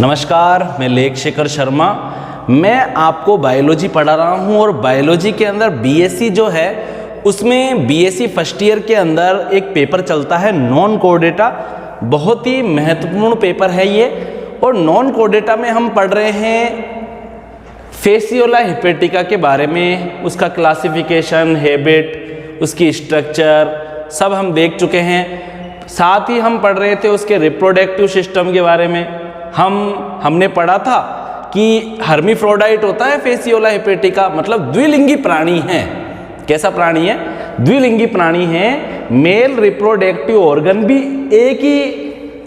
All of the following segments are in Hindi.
नमस्कार, मैं लेख शेखर शर्मा। मैं आपको बायोलॉजी पढ़ा रहा हूं और बायोलॉजी के अंदर बीएससी जो है उसमें बीएससी फर्स्ट ईयर के अंदर एक पेपर चलता है नॉन कोर्डेटा। बहुत ही महत्वपूर्ण पेपर है ये। और नॉन कोर्डेटा में हम पढ़ रहे हैं फेसियोला हिपेटिका के बारे में, उसका क्लासिफिकेशन, हैबिट, उसकी स्ट्रक्चर सब हम देख चुके हैं। साथ ही हम पढ़ रहे थे उसके रिप्रोडक्टिव सिस्टम के बारे में। हमने पढ़ा था कि हर्मीफ्रोडाइट होता है फेसियोला हिपेटिका, मतलब द्विलिंगी प्राणी है। कैसा प्राणी है? द्विलिंगी प्राणी है। मेल रिप्रोडक्टिव ऑर्गन भी एक ही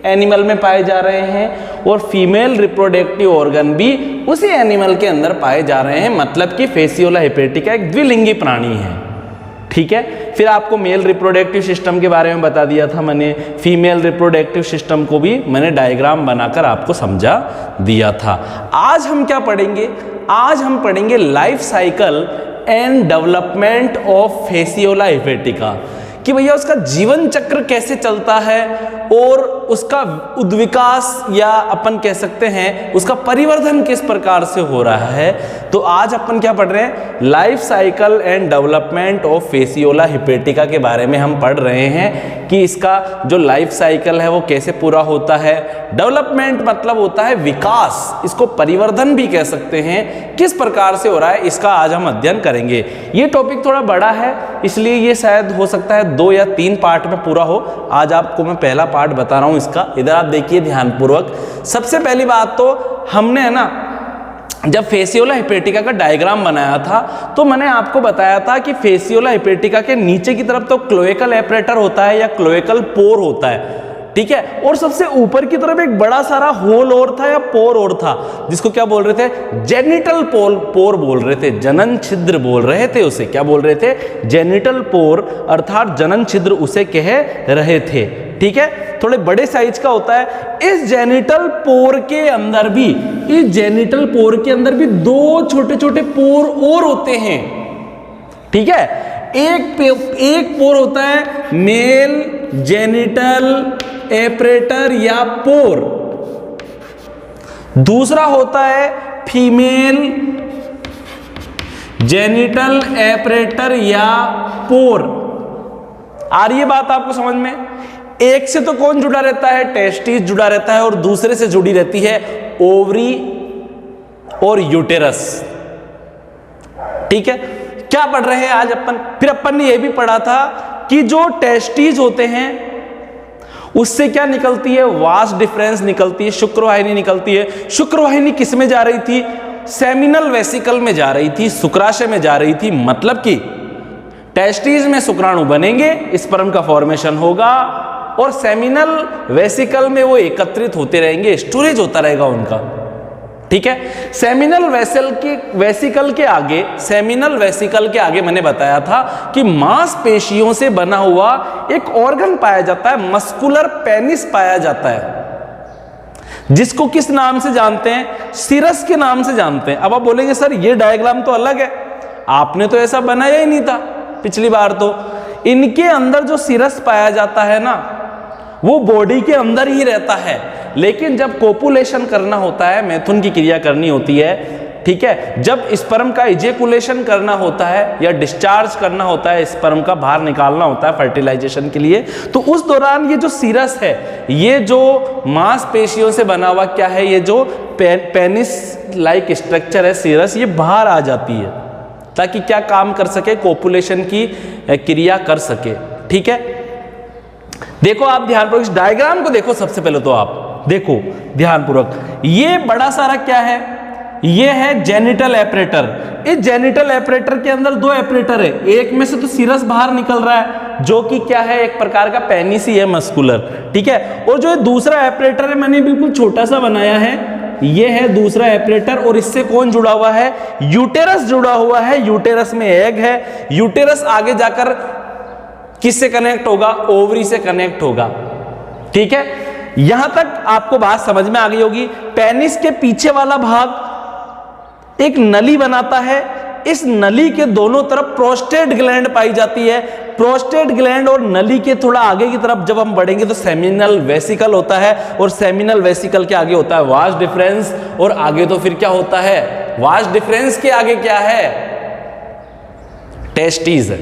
एनिमल में पाए जा रहे हैं और फीमेल रिप्रोडक्टिव ऑर्गन भी उसी एनिमल के अंदर पाए जा रहे हैं, मतलब कि फेसियोला हिपेटिका एक द्विलिंगी प्राणी है। ठीक है। फिर आपको मेल रिप्रोडक्टिव सिस्टम के बारे में बता दिया था मैंने, फीमेल रिप्रोडक्टिव सिस्टम को भी मैंने डायग्राम बनाकर आपको समझा दिया था। आज हम क्या पढ़ेंगे? आज हम पढ़ेंगे life cycle and development of Fasciola हिपेटिका, कि भैया उसका जीवन चक्र कैसे चलता है और उसका उद्विकास या अपन कह सकते हैं उसका परिवर्धन किस प्रकार से हो रहा है। तो आज अपन क्या पढ़ रहे हैं? Life cycle and development of Fasciola हिपेटिका के बारे में हम पढ़ रहे हैं कि इसका जो लाइफ साइकिल है वो कैसे पूरा होता है। डेवलपमेंट मतलब होता है विकास, इसको परिवर्धन भी कह सकते हैं, किस प्रकार से हो रहा है इसका आज हम अध्ययन करेंगे। ये टॉपिक थोड़ा बड़ा है, इसलिए ये शायद हो सकता है 2 या 3 पार्ट में पूरा हो। आज आपको मैं पहला पार्ट बता रहा हूं इसका। इधर आप देखिए ध्यानपूर्वक। सबसे पहली बात तो हमने है ना, जब फेसियोला हिपेटिका का डायग्राम बनाया था तो मैंने आपको बताया था कि फेसियोला हिपेटिका के नीचे की तरफ तो क्लोएकल एपरेटर होता है या क्लोएकल पोर होता है, ठीक है। और सबसे ऊपर की तरफ एक बड़ा सारा होल और था या पोर और था, जिसको क्या बोल रहे थे? जेनिटल पोर बोल रहे थे, जनन छिद्र बोल रहे थे उसे। क्या बोल रहे थे? जेनिटल पोर, अर्थात जनन छिद्र उसे कह रहे थे, ठीक है। थोड़े बड़े साइज का होता है। इस जेनिटल पोर के अंदर भी, इस जेनिटल पोर के अंदर भी 2 छोटे छोटे पोर और होते हैं, ठीक है। एक पोर होता है मेल जेनिटल एपरेटर या पोर, दूसरा होता है फीमेल जेनिटल एपरेटर या पोर। आ रही है बात आपको समझ में? एक से तो कौन जुड़ा रहता है? टेस्टिस जुड़ा रहता है, और दूसरे से जुड़ी रहती है ओवरी और यूटेरस, ठीक है। क्या पढ़ रहे हैं आज अपन? फिर अपन ने यह भी पढ़ा था कि जो टेस्टिस होते हैं उससे क्या निकलती है? वास डिफरेंस निकलती है, शुक्रवाहिनी निकलती है। शुक्रवाहिनी किस में जा रही थी? सेमिनल वेसिकल में जा रही थी, शुक्राशय में जा रही थी। मतलब कि टेस्टिस में शुक्राणु बनेंगे, स्पर्म का फॉर्मेशन होगा और सेमिनल वेसिकल में वो एकत्रित होते रहेंगे, स्टोरेज होता रहेगा उनका, ठीक है। सेमिनल वेसिकल के आगे मैंने बताया था कि मांसपेशियों से बना हुआ एक ऑर्गन पाया जाता है, मस्कुलर पेनिस पाया जाता है, जिसको किस नाम से जानते हैं? सिरस के नाम से जानते हैं। अब आप बोलेंगे सर ये डायग्राम तो अलग है, आपने तो ऐसा बनाया ही नहीं था पिछली बार। तो इनके अंदर जो सिरस पाया जाता है ना, वो बॉडी के अंदर ही रहता है, लेकिन जब कोपुलेशन करना होता है, मैथुन की क्रिया करनी होती है, ठीक है, जब स्पर्म का इजेकुलेशन करना होता है या डिस्चार्ज करना होता है, स्पर्म का बाहर निकालना होता है फर्टिलाइजेशन के लिए, तो उस दौरान ये जो सिरस है, ये जो मांसपेशियों से बना हुआ क्या है, ये जो पेनिस लाइक स्ट्रक्चर है सिरस, ये बाहर आ जाती है ताकि क्या काम कर सके? कोपुलेशन की क्रिया कर सके, ठीक है। देखो आप ध्यानपूर्वक इस डायग्राम को देखो। सबसे पहले तो आप देखो ध्यानपूर्वक, ये बड़ा सारा क्या है? ये है जेनिटल एपरेटर। इस जेनिटल एपरेटर के अंदर 2 एपरेटर है, एक में से तो सिरस बाहर निकल रहा है जो कि क्या है? एक प्रकार का पेनिस ही है, मस्कुलर, ठीक है। और जो दूसरा एपरेटर है मैंने बिल्कुल छोटा सा बनाया है, ये है दूसरा एपरेटर, और इससे कौन जुड़ा हुआ है? यूटेरस जुड़ा हुआ है। यूटेरस में एग है। यूटेरस आगे जाकर किससे कनेक्ट होगा? ओवरी से कनेक्ट होगा, ठीक है। यहां तक आपको बात समझ में आ गई होगी। पेनिस के पीछे वाला भाग एक नली बनाता है, इस नली के दोनों तरफ प्रोस्टेट ग्लैंड पाई जाती है। प्रोस्टेट ग्लैंड और नली के थोड़ा आगे की तरफ जब हम बढ़ेंगे तो सेमिनल वेसिकल होता है, और सेमिनल वेसिकल के आगे होता है वास डिफरेंस, और आगे तो फिर क्या होता है, वास डिफरेंस के आगे क्या है, टेस्टीज है।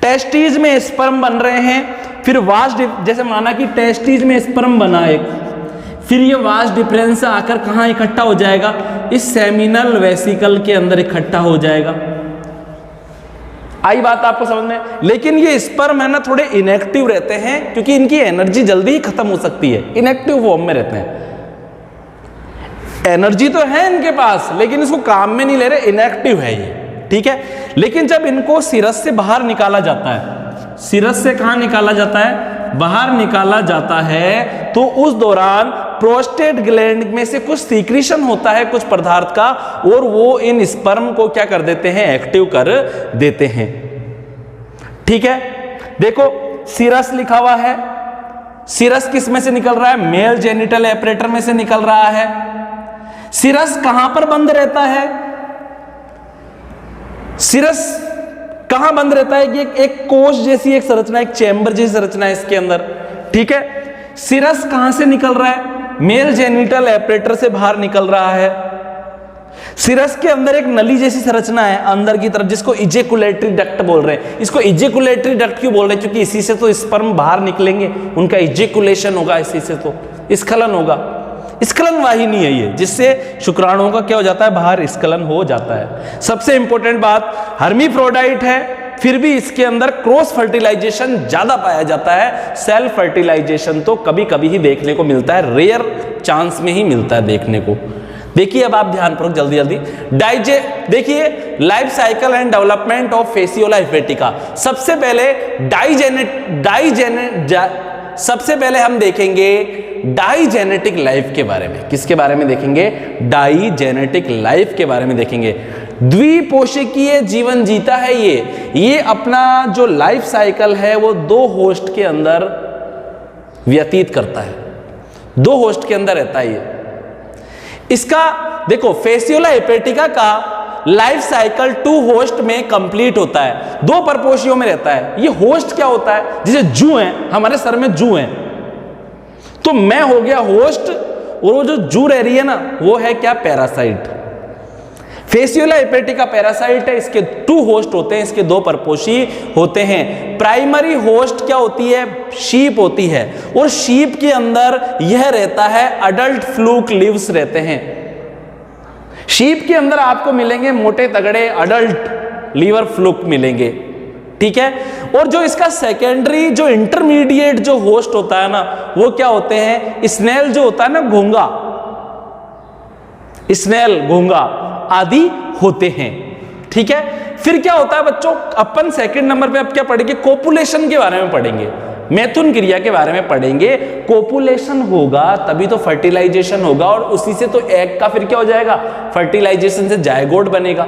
टेस्टीज में स्पर्म बन रहे हैं, फिर जैसे माना कि टेस्टीज में स्पर्म बना एक, फिर ये वास डिफरेंस आकर कहां इकट्ठा हो जाएगा, इस सेमिनल वेसिकल के अंदर इकट्ठा हो जाएगा। आई बात आपको समझ में? लेकिन ये स्पर्म है ना थोड़े इनएक्टिव रहते हैं, क्योंकि इनकी एनर्जी जल्दी ही खत्म हो सकती है, इनएक्टिव फॉर्म में रहते हैं। एनर्जी तो है इनके पास, लेकिन इसको काम में नहीं ले रहे, इनएक्टिव है ये, ठीक है। लेकिन जब इनको सिरस से बाहर निकाला जाता है, सिरस से कहां निकाला जाता है, बाहर निकाला जाता है, तो उस दौरान प्रोस्टेट ग्लैंड में से कुछ सीक्रेशन होता है कुछ पदार्थ का, और वो इन स्पर्म को क्या कर देते हैं, एक्टिव कर देते हैं, ठीक है। देखो सिरस लिखा हुआ है, सिरस किस में से निकल रहा है, मेल जेनिटल एपरेटर में से निकल रहा है। सिरस कहां पर बंद रहता है, सिरस कहां बंद रहता है, कि एक कोश जैसी एक संरचना, एक चैम्बर जैसी संरचना है इसके अंदर, ठीक है। सिरस कहां से निकल रहा है, मेल जेनिटल एपरेटर से बाहर निकल रहा है। सिरस के अंदर एक नली जैसी संरचना है अंदर की तरफ, जिसको इजेकुलेटरी डक्ट बोल रहे हैं। इसको इजेकुलेटरी डक्ट क्यों बोल रहे हैं, क्योंकि इसी से तो स्पर्म बाहर निकलेंगे, उनका इजेकुलेशन होगा, इसी से तो स्खलन होगा। स्खलन वाहिनी है ये, जिससे शुक्राणुओं का क्या हो जाता है, बाहर स्खलन हो जाता है। सबसे इंपॉर्टेंट बात, हर्मीफ्रोडाइट है, फिर भी इसके अंदर क्रॉस फर्टिलाइजेशन ज्यादा पाया जाता है। सेल्फ फर्टिलाइजेशन तो कभी कभी ही देखने को मिलता है, रेयर चांस में ही मिलता है देखने को। देखिए अब आप ध्यानपूर्वक जल्दी जल्दी देखिए life cycle and development of Fasciola hepatica. सबसे पहले हम देखेंगे डाइजेनेटिक लाइफ के बारे में। किसके बारे में देखेंगे, डाइजेनेटिक लाइफ के बारे में देखेंगे। द्विपोषकीय जीवन जीता है ये अपना जो लाइफ साइकिल है वो दो होस्ट के अंदर व्यतीत करता है, दो होस्ट के अंदर रहता है ये। इसका देखो फेसियोला हेपेटिका का लाइफ साइकिल 2 होस्ट में कंप्लीट होता है, 2 परपोषियों में रहता है। ये होस्ट क्या होता है, जैसे जू है, हमारे सर में जू है, तो मैं हो गया होस्ट, और वो जो जू रह रही है ना वो है क्या, पैरासाइट। फेसियोला हेपेटिका पैरासाइट है, इसके 2 होस्ट होते हैं, इसके 2 परपोषी होते हैं। प्राइमरी होस्ट क्या होती है, शीप होती है, और शीप के अंदर यह रहता है अडल्ट फ्लूक लिव्स रहते हैं। शीप के अंदर आपको मिलेंगे मोटे तगड़े अडल्ट लीवर फ्लूक मिलेंगे, ठीक है। और जो इसका सेकेंडरी जो इंटरमीडिएट जो होस्ट होता है ना वो क्या होते हैं, स्नेल जो होता है ना, घोंगा, स्नेल घोंगा आदि होते हैं, ठीक है। फिर क्या होता है बच्चों, अपन सेकंड नंबर पे अब क्या पढ़ेंगे, कोपुलेशन के बारे में पढ़ेंगे, मैथुन क्रिया के बारे में पढ़ेंगे। कोपुलेशन होगा तभी तो फर्टिलाइजेशन होगा, और उसी से तो एग का फिर क्या हो जाएगा, फर्टिलाइजेशन से जायगोट बनेगा,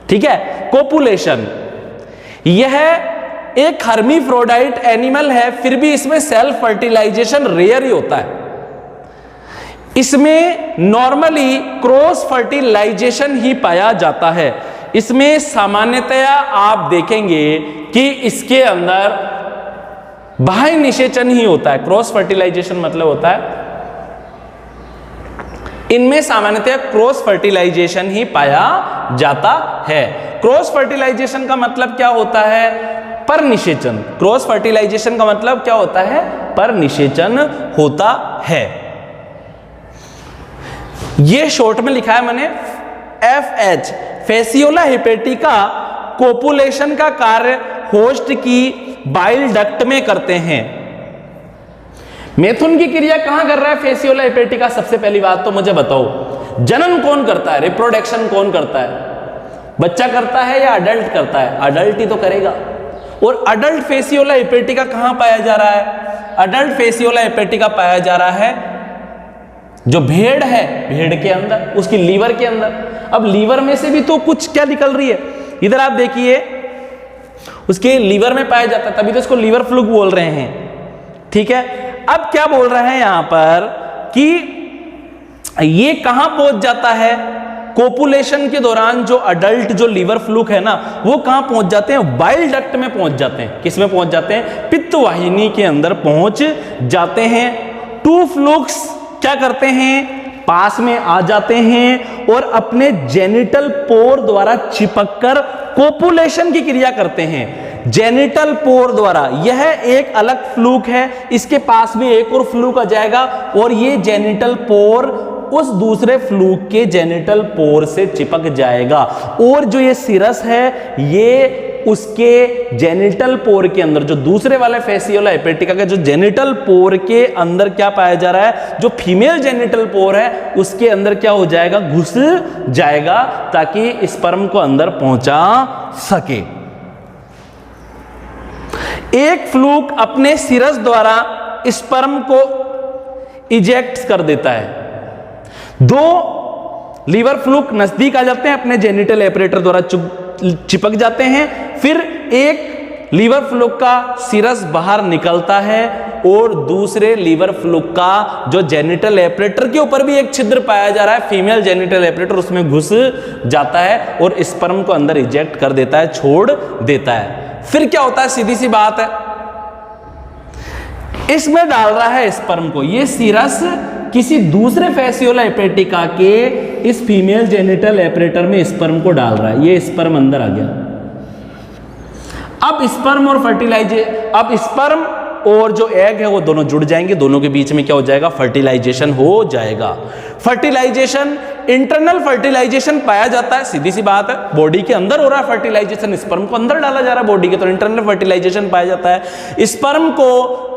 ठीक है। कोपुलेशन यह एक हर्मीफ्रोडाइट एनिमल है, फिर भी इसमें सेल्फ फर्टिलाइजेशन रेयर ही होता है। इसमें नॉर्मली क्रॉस फर्टिलाइजेशन ही पाया जाता है। इसमें सामान्यतया आप देखेंगे कि इसके अंदर बाह्य निषेचन ही होता है। क्रॉस फर्टिलाइजेशन मतलब होता है इनमें सामान्यतया क्रॉस फर्टिलाइजेशन ही पाया जाता है। क्रॉस फर्टिलाइजेशन का मतलब क्या होता है, पर निषेचन। क्रॉस फर्टिलाइजेशन का मतलब क्या होता है, पर निषेचन होता है। ये शॉर्ट में लिखा है मैंने FH। फेसियोला हेपेटिका कोपुलेशन का कार्य होस्ट की बाइल डक्ट में करते हैं। मैथुन की क्रिया कहां कर रहा है फेसियोला हेपेटिका, सबसे पहली बात तो मुझे बताओ, जनन कौन करता है, रिप्रोडक्शन कौन करता है, बच्चा करता है या अडल्ट करता है, अडल्ट ही तो करेगा। और अडल्ट फेसियोला हेपेटिका कहां पाया जा रहा है, अडल्ट फेसियोला हेपेटिका पाया जा रहा है जो भेड़ है, भेड़ के अंदर, उसकी लीवर के अंदर। अब लीवर में से भी तो कुछ क्या निकल रही है, इधर आप देखिए उसके लीवर में पाया जाता है, तभी तो इसको लीवर फ्लूक बोल रहे हैं, ठीक है। अब क्या बोल रहे हैं यहां पर कि ये कहां पहुंच जाता है, कोपुलेशन के दौरान जो अडल्ट जो लीवर फ्लूक है ना, वो कहां पहुंच जाते हैं? बाइल डक्ट में पहुंच जाते हैं। किस में पहुंच जाते हैं? पित्त वाहिनी के अंदर पहुंच जाते हैं। टू फ्लूक्स क्या करते हैं? पास में आ जाते हैं और अपने जेनिटल पोर द्वारा चिपककर कोपुलेशन की क्रिया करते हैं। जेनिटल पोर द्वारा, यह एक अलग फ्लूक है, इसके पास में एक और फ्लूक आ जाएगा और ये जेनिटल पोर उस दूसरे फ्लूक के जेनिटल पोर से चिपक जाएगा और जो ये सिरस है ये उसके जेनिटल पोर के अंदर, जो दूसरे वाले फेसियोला हेपेटिका के जो जेनिटल पोर के अंदर क्या पाया जा रहा है? जो फीमेल जेनिटल पोर है उसके अंदर क्या हो जाएगा? घुस जाएगा ताकि स्पर्म को अंदर पहुंचा सके। एक फ्लूक अपने सिरस द्वारा स्पर्म को इजेक्ट कर देता है। दो लीवर फ्लूक नजदीक आ जाते हैं, अपने जेनिटल एपरेटर द्वारा चिपक जाते हैं, फिर एक लीवर फ्लूक का सिरस बाहर निकलता है और दूसरे लीवर फ्लूक का जो जेनिटल एपरेटर के ऊपर भी एक छिद्र पाया जा रहा है, फीमेल जेनिटल एपरेटर, उसमें घुस जाता है और स्पर्म को अंदर इजेक्ट कर देता है, छोड़ देता है। फिर क्या होता है? सीधी सी बात है, इसमें डाल रहा है स्पर्म को, ये सिरस किसी दूसरे फेसियोला हेपेटिका के इस फीमेल जेनिटल एपरेटर में स्पर्म को डाल रहा है। ये स्पर्म अंदर आ गया। अब स्पर्म और अब स्पर्म और जो एग है वो दोनों जुड़ जाएंगे, दोनों के बीच में क्या हो जाएगा? फर्टिलाइजेशन हो जाएगा। फर्टिलाइजेशन, इंटरनल फर्टिलाइजेशन पाया जाता है, सीधी सी बात है, बॉडी के अंदर हो रहा है फर्टिलाइजेशन, स्पर्म को अंदर डाला जा रहा है बॉडी के, तो इंटरनल फर्टिलाइजेशन पाया जाता है। स्पर्म को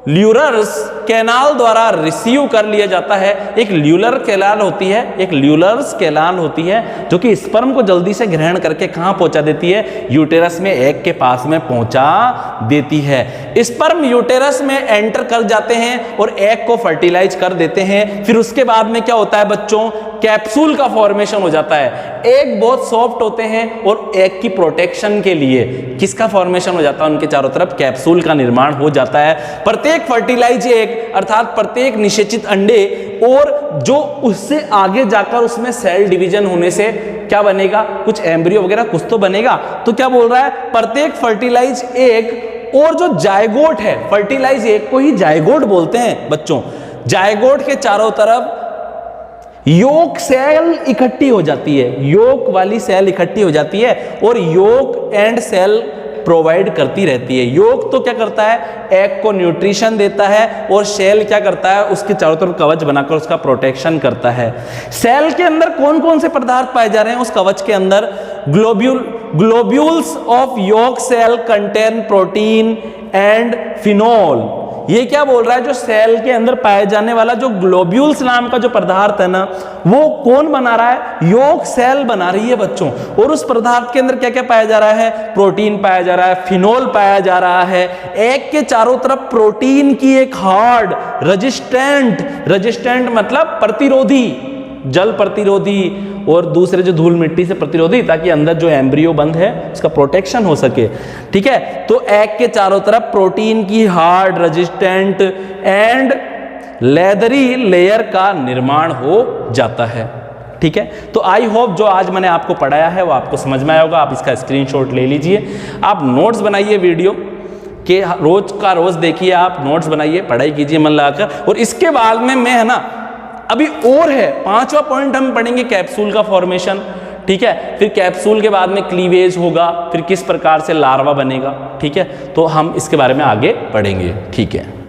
ल्यूलर्स कैनाल द्वारा रिसीव कर लिया जाता है। एक ल्यूलर कैनाल होती है, एक ल्यूलर्स कैनाल होती है जो कि स्पर्म को जल्दी से ग्रहण करके कहां पहुंचा देती है? यूटेरस में, एग के पास में पहुंचा देती है। स्पर्म यूटेरस में एंटर कर जाते हैं और एग को फर्टिलाइज कर देते हैं। फिर उसके बाद में क्या होता है बच्चों? कैप्सूल का फॉर्मेशन हो जाता है। एग बहुत सॉफ्ट होते हैं और एग की प्रोटेक्शन के लिए किसका फॉर्मेशन हो जाता है? उनके चारों तरफ कैप्सूल का निर्माण हो जाता है। प्रत्येक फर्टिलाइज एग अर्थात प्रत्येक निषेचित अंडे और जो उससे आगे जाकर उसमें सेल डिवीजन होने से क्या बनेगा? कुछ एम्ब्रियो वगैरह कुछ तो बनेगा। तो क्या बोल रहा है? प्रत्येक फर्टिलाइज एग और जो जायगोट है, फर्टिलाइज एग को ही जायगोट बोलते हैं बच्चों। जायगोट के चारों तरफ योक सेल इकट्ठी हो जाती है, योक वाली सेल इकट्ठी हो जाती है और योक एंड सेल प्रोवाइड करती रहती है। योक तो क्या करता है? एग को न्यूट्रिशन देता है और सेल क्या करता है? उसके चारों तरफ कवच बनाकर उसका प्रोटेक्शन करता है। सेल के अंदर कौन कौन से पदार्थ पाए जा रहे हैं उस कवच के अंदर? Globules of yolk cell contain protein and phenol. ये क्या बोल रहा है? जो सेल के अंदर पाए जाने वाला जो ग्लोब्यूल्स नाम का जो पदार्थ है ना, वो कौन बना रहा है? योक सेल बना रही है बच्चों। और उस पदार्थ के अंदर क्या क्या पाया जा रहा है? प्रोटीन पाया जा रहा है, फिनोल पाया जा रहा है। एग के चारों तरफ प्रोटीन की एक हार्ड रेजिस्टेंट मतलब प्रतिरोधी, जल प्रतिरोधी और दूसरे जो धूल मिट्टी से प्रतिरोधी, ताकि अंदर जो एम्ब्रियो बंद है उसका प्रोटेक्शन हो सके। ठीक है, तो एग के चारों तरफ प्रोटीन की hard, resistant and leathery layer का निर्माण हो जाता है। ठीक है, तो आई होप जो आज मैंने आपको पढ़ाया है वो आपको समझ में आया होगा। आप इसका स्क्रीनशॉट ले लीजिए, आप नोट्स बनाइए, वीडियो के रोज का रोज देखिए, आप नोट्स बनाइए, पढ़ाई कीजिए मन लगाकर। और इसके बाद में मैं है ना अभी और है 5वां पॉइंट हम पढ़ेंगे कैप्सूल का फॉर्मेशन। ठीक है, फिर कैप्सूल के बाद में क्लीवेज होगा, फिर किस प्रकार से लार्वा बनेगा। ठीक है, तो हम इसके बारे में आगे पढ़ेंगे। ठीक है।